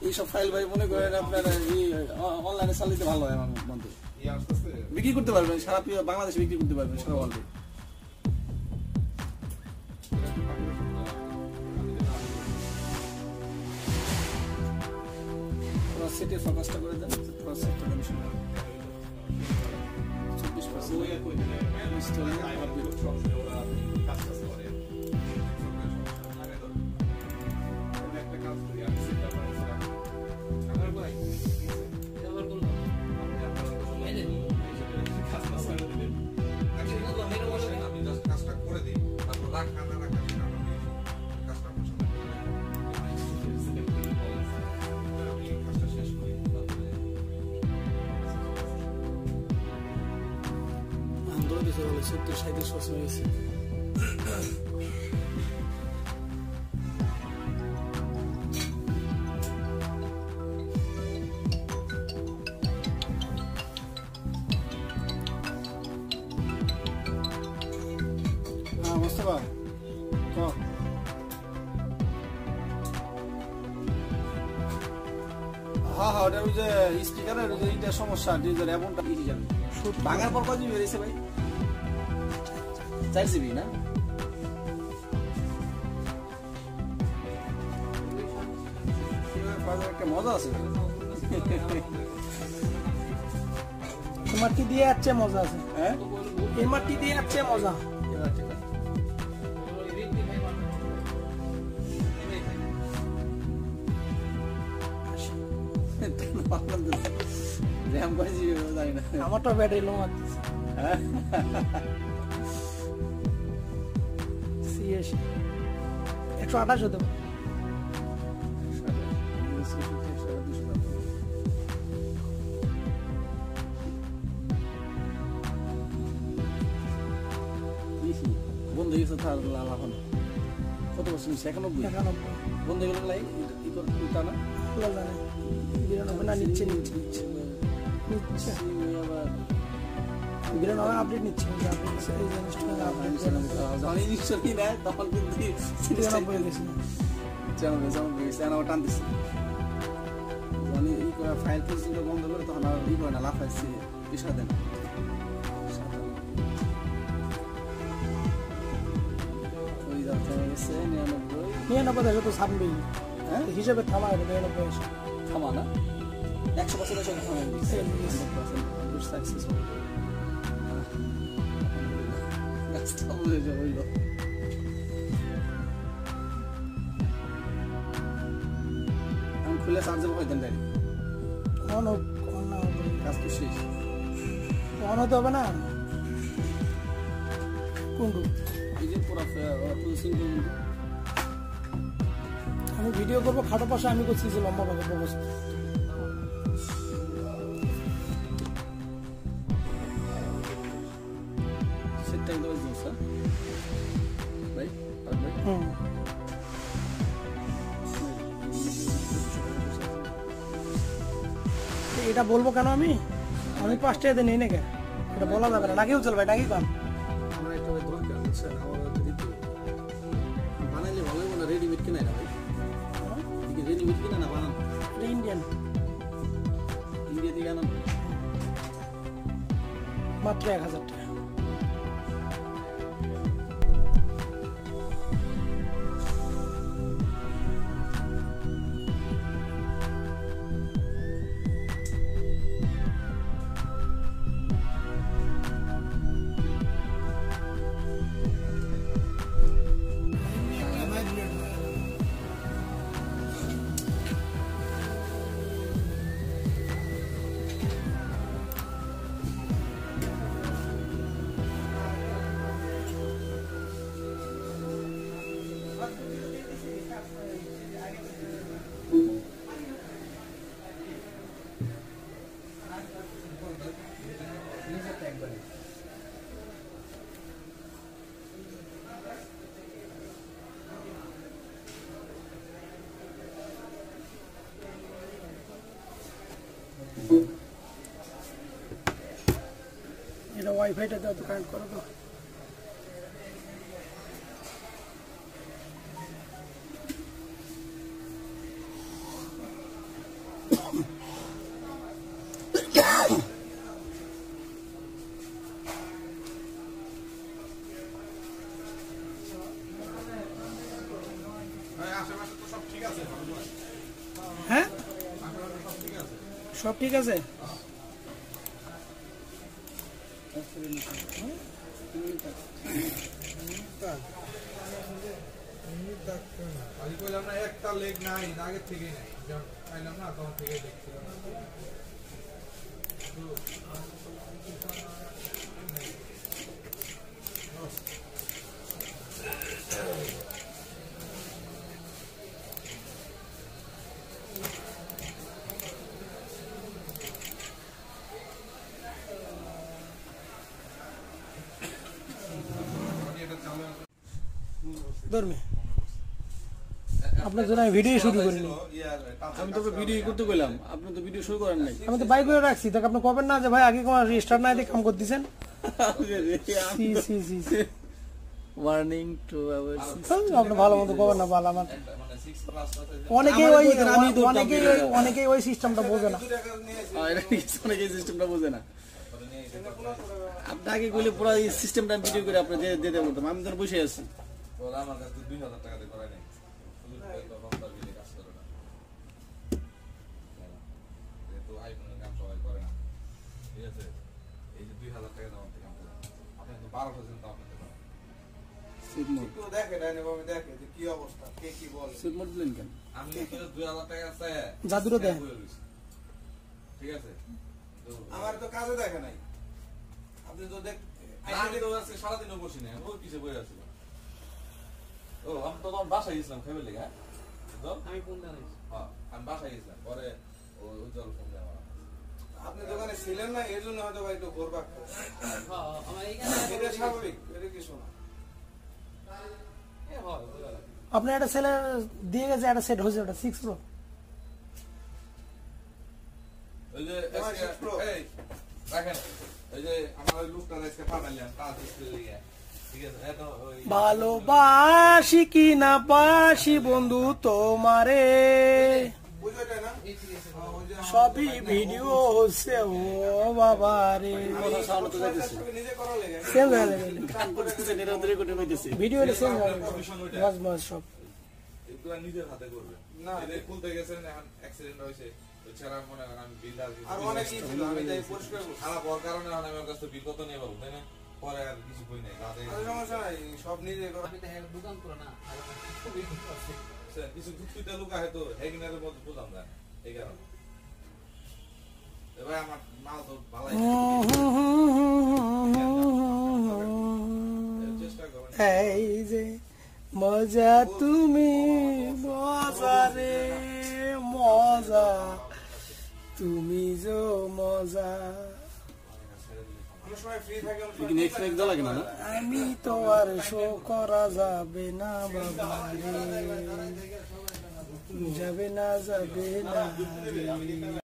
এইসব ফাইল ভাই মনে করেন আপনার অনলাইনে চালাতে ভালো হয় আমার মধ্যে বিক্রি করতে পারবেন সারা বাংলাদেশে বিক্রি করতে পারবেন সারা ওয়ার্ল্ডে সেটে ফোকাসটা করে দেন সেটটা দেন 70-70% হয়েছে মোস্তফা হ্যাঁ ওটা ওই যে স্পিকারের এইটা সমস্যা যে এমনটা কি জানেন ভাঙার পর কত জিবি বেরিয়েছে ভাই 4 জিবি না একটা মজা আছে মাটি দিয়ে আছে মজা আছে হ্যাঁ এই মাটি দিয়ে আছে মজা আমারটা ব্যাটারি লো মারতেছে সিএস 128 হতে পারে বন্ধ হয়ে গেছে তার লাভানো কত বছর 91 বন্ধ হয়ে গেল লাই এটা না না নিচ্ছে আবার বিরানব্বই আপডেট নিচ্ছে যখন ইনস্টলই নেয় তখন কিন্তু টানতেছে যখন ই করে ফাইল প্রসেসিং বন্ধ করে তখন আর ই করে না লাফাইছে পেশা দেন গেছে 99 দেখো তো সামনেই হ্যাঁ হিসাবে থামা 99 থামা না 100% এসে থামা দিচ্ছে 100% সাকসেসফুল গাছটা বলে যে হইল আমি খুলে চার্জেবল হইতেন ডাইরেক্ট অন না কাজ তো শেষ অন হতে হবে না কোনটু এই যে পুরো প্রসেসিং আমি ভিডিও করবো খাটো পাশে আমি করছি যে লম্বা ভাবে ব্যবস্থা সেটাই তো বলছ ভাই এটা বলবো কেন আমি 5 টাকা নেই না কেন এটা বলা যাবে না নাকি চল ভাই নাকি কাম আমরা একটা দরকার আছে আমার দিতে বানাইলে ভালো হবে না রেডিমেড কিনা না ভাই কি রেডিমেড কিনা না বানান ইন্ডিয়া থেকে আনা মাত্র 1000 টাকা এটা ওয়াইফাইটা দাও তো কানেক্ট করো তো হ্যাঁ সব ঠিক আছে। একটা লেগ নাই আগের থেকেই নাই, যখন পাইলাম না তখন থেকেই দেখছিলাম। ধর্মে আপনার জন্য আমি ভিডিও শুরু করিনি। আমি তোকে ভিডিও করতে গেলাম, আপনি তো ভিডিও শুরু করেন নাই। আমি তো বাইক করে রাখছি, তাকে আপনি কবেন না যে ভাই আগে কোনো রেজিস্টার নাই দিয়ে কাম করতেছেন। ওয়ার্নিং টু আওয়ার আপনি ভালো মতো কবেন না, ভালো আমার অনেকেই ওই সিস্টেমটা বোঝে না। অনেকে সিস্টেমটা বোঝে না। আপনাকে কইলে পুরো এই সিস্টেমটা ভিডিও করে আপনি দিয়ে দিতে বলতাম, আমি তো বসে আছি। আমার কাছে 2000 টাকা দিয়ে করাই নাই, শুধু রমজান বিলে কাজ করে না, যেহেতু আইফোনের কাম সবাই করে না, ঠিক আছে। এই যে 2000 টাকা দাম কাম করে, আপনি তো 1200 দিন দাম করতে পারেন। একটু দেখে ডাইনাভাবে দেখে যে কি অবস্থা, কে কি বলে। সুদ মোট দিলেন কেন? আমি তো 2000 টাকা আছে জাদুরে দেন, ঠিক আছে। আমার তো কাজে দেখে নাই, আপনি তো দেখ আমি তো আজকে সারাদিনও বসি না, ওই পিছে বই আছি। ও আমি তো তখন বাসায় গেছিলাম খাইবে লেগে। আমি ফোন জানাই, হ্যাঁ আমি বাসায় গেছিলাম, পরে ওই উজ্জ্বল ফোন দেয় আমার। আপনি দোকানে ছিলেন না, এর জন্য হয়তো একটু ঘোরবাক। এটা স্বাভাবিক, এটা কিছু না। আপনি একটা ছেলে দিয়ে গেছে, একটা সেট হয়েছে, ওটা 6 Pro। ওই যে এই দেখেন, ওই যে আমার ওই লুকটা আজকে পাঠাইলাম কাজ করতে লেগে, ঠিক আছে। এটা ওই ভালোবাসি কি না বাসি বন্ধু তোমারে, বুঝতে না সবই ভিডিও হচ্ছে ও বাবা রে। নিজে করা লেগে সেম হয়ে গেল ভিডিও, সেম হয়ে গেল সব। এগুলো নিজের হাতে করবে না, এটা খুলতে গেছেন এখন অ্যাক্সিডেন্ট হয়েছে, এছাড়া মনে করেন আমি বিল আর অনেক কিছু ছিল, আমি তাই পরিষ্কার করব। খারাপ হওয়ার কারণে এখন আমার কাছে বিল কত নিয়ে পাবো, তাই না? পরে আর কিছু কই নাই, রাতে সমস্যা নাই, সব নিজে করা। আমি তো দোকান করে না, কিছু গুপ্তিটা লুকা হয়তো হেগিনারের মধ্যে বুঝাম না, এই কারণে। এবার আমার মাল তো ভালোই চেষ্টা করবেন। এই যে মজা তুমি মজা রে মজা, তুমি যে মজা, আমি তো আর শো করা যাবে না বাবা রে, যাবে না রে।